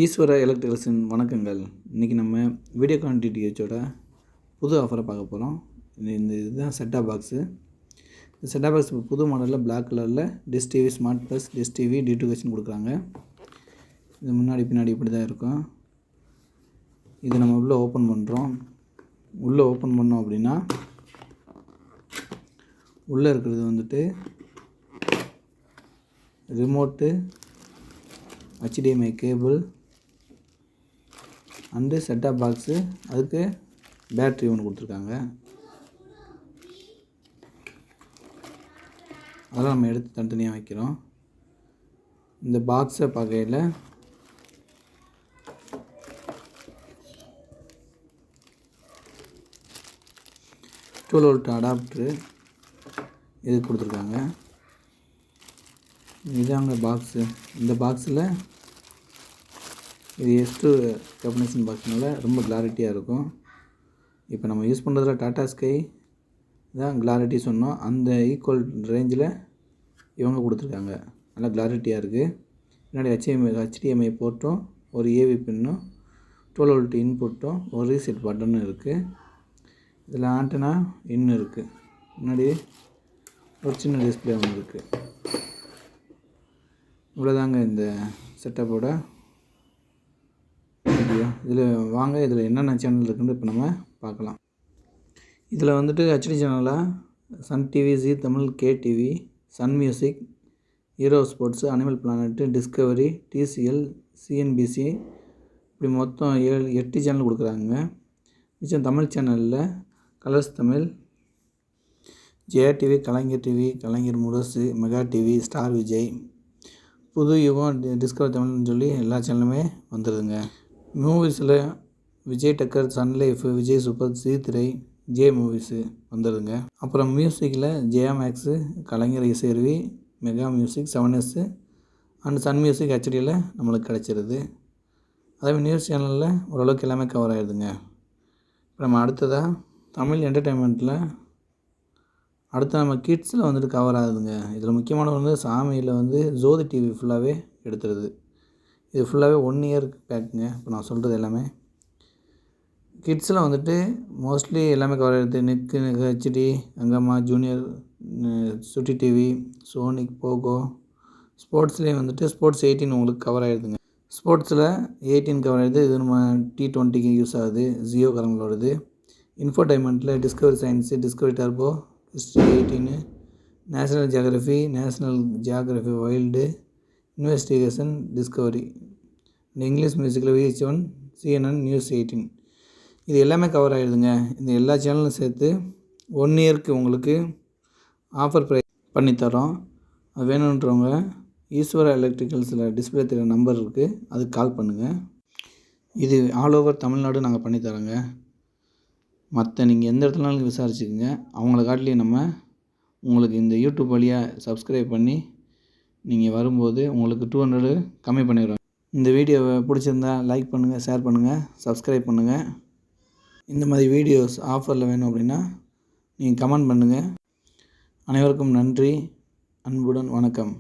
ஈஸ்வரா எலக்ட்ரிக்கல்ஸின் வணக்கங்கள். இன்றைக்கி நம்ம வீடியோகான் டிடிஹெச்சோட புது ஆஃபரை பார்க்க போகிறோம். இதுதான் செட்டாப் பாக்ஸு. இந்த செட்டாப் பாக்ஸ் புது மாடலில் பிளாக் கலரில் Dish TV Smart Plus Dish TV டிடிஹெச்னு கொடுக்குறாங்க. இது முன்னாடி பின்னாடி இப்படி தான் இருக்கும். இதை நம்ம உள்ளே ஓப்பன் பண்ணுறோம். உள்ளே ஓப்பன் பண்ணோம் அப்படின்னா உள்ளே இருக்கிறது வந்துட்டு remote, HDMI cable and set top box, அதுக்கு பேட்ரி ஒன்று கொடுத்துருக்காங்க. அதெல்லாம் நம்ம எடுத்து தனித்தனியாக வைக்கிறோம். இந்த பாக்ஸை பார்க்கையில் டுவெல் வோல்ட் அடாப்டரு இது கொடுத்துருக்காங்க. இதாங்க பாக்ஸு. இந்த பாக்ஸில் இது S2 கம்பெனிஷன் பாக்ஸ்னால ரொம்ப கிளாரிட்டியாக இருக்கும். இப்போ நம்ம யூஸ் பண்ணுறதுல டாடா ஸ்கை தான் கிளாரிட்டி சொன்னோம். அந்த ஈக்குவல் ரேஞ்சில் இவங்க கொடுத்துருக்காங்க. நல்லா கிளாரிட்டியாக இருக்குது. பின்னாடி HDMI போர்ட்டும், ஒரு AV பின்னும், 12 வோல்ட் இன்புட்டும், ஒரு ரீசெட் பட்டனும் இருக்குது. இதில் ஆண்டனா இன்னும் இருக்குது. முன்னாடி ஒரு சின்ன டிஸ்பிளே ஒன்று இருக்குது. இவ்வளோதாங்க இந்த செட்டப்போட வீடியோ. இதில் வாங்க, இதில் என்னென்ன சேனல் இருக்குன்னு இப்போ நம்ம பார்க்கலாம். இதில் வந்துட்டு HD சேனலாக Sun TV, Zee Tamil, KTV, Sun Music, Hero Sports, Animal Planet, Discovery, TCL, CNBC, இப்படி மொத்தம் 8 சேனல் கொடுக்குறாங்க. மிச்சம் தமிழ் சேனலில் Colors Tamil, Jaya TV, Kalaignar TV, Kalaignar Murasu, Mega TV, Star Vijay, Puthu Yugam, Discovery தமிழ்னு சொல்லி எல்லா சேனலுமே வந்துடுதுங்க. மூவிஸில் Vijay Takkar, Sun Life, Vijay Super, Thirai, J Movies வந்துடுதுங்க. அப்புறம் மியூசிக்கில் Jaya Max, Kalaignar Isaiyaruvi, Mega Music, 7S and Sun Music HDயில் நம்மளுக்கு கிடச்சிருது. அதேமாதிரி நியூஸ் சேனலில் ஓரளவுக்கு எல்லாமே கவர் ஆகிடுதுங்க. இப்போ நம்ம அடுத்ததாக தமிழ் என்டர்டெயின்மெண்ட்டில் அடுத்து நம்ம கிட்ஸில் வந்துட்டு கவர் ஆகுதுங்க. இதில் முக்கியமானது வந்து சாமியில் வந்து ஜோதி டிவி ஃபுல்லாகவே எடுத்துருது. இது ஃபுல்லாகவே 1 இயருக்கு பேக்குங்க. இப்போ நான் சொல்கிறது எல்லாமே கிட்ஸில் வந்துட்டு மோஸ்ட்லி எல்லாமே கவர் ஆகிடுது. நிக்கு, HD, அங்கம்மா, ஜூனியர், சுட்டி டிவி, சோனிக், போகோ. ஸ்போர்ட்ஸ்லேயும் வந்துட்டு ஸ்போர்ட்ஸ் 18 உங்களுக்கு கவர் ஆகிடுதுங்க. ஸ்போர்ட்ஸில் 18 கவர் ஆகிடுது. இது நம்ம T20க்கு யூஸ் ஆகுது. ஜியோ காரங்களோடது. இன்ஃபோடைன்மெண்ட்டில் Discovery Science, Discovery Turbo, History 18, National Geographic Wild, Investigation, Discovery. English மியூசிக்கில் VH1, CNN, நியூஸ் 18. இது எல்லாமே கவர் ஆகிடுதுங்க. இந்த எல்லா சேனலும் சேர்த்து 1 இயருக்கு உங்களுக்கு ஆஃபர் ப்ரைஸ் பண்ணித்தரோம். அது வேணுன்றவங்க ஈஸ்வரா எலக்ட்ரிக்கல்ஸில் டிஸ்பிளே தெரிய நம்பர் இருக்குது, அதுக்கு கால் பண்ணுங்கள். இது ஆல் ஓவர் தமிழ்நாடு நாங்கள் பண்ணித்தரோங்க. மற்ற நீங்கள் எந்த இடத்துலனாலும் விசாரிச்சுக்குங்க. அவங்கள காட்டிலையும் நம்ம உங்களுக்கு இந்த யூடியூப் வழியாக சப்ஸ்கிரைப் பண்ணி நீங்கள் வரும்போது உங்களுக்கு 200 கம்மி பண்ணிடுறோம். இந்த வீடியோவை பிடிச்சிருந்தா லைக் பண்ணுங்கள், ஷேர் பண்ணுங்கள், சப்ஸ்கிரைப் பண்ணுங்கள். இந்த மாதிரி வீடியோஸ் ஆஃபரில் வேணும் அப்படின்னா நீங்கள் கமெண்ட் பண்ணுங்கள். அனைவருக்கும் நன்றி, அன்புடன் வணக்கம்.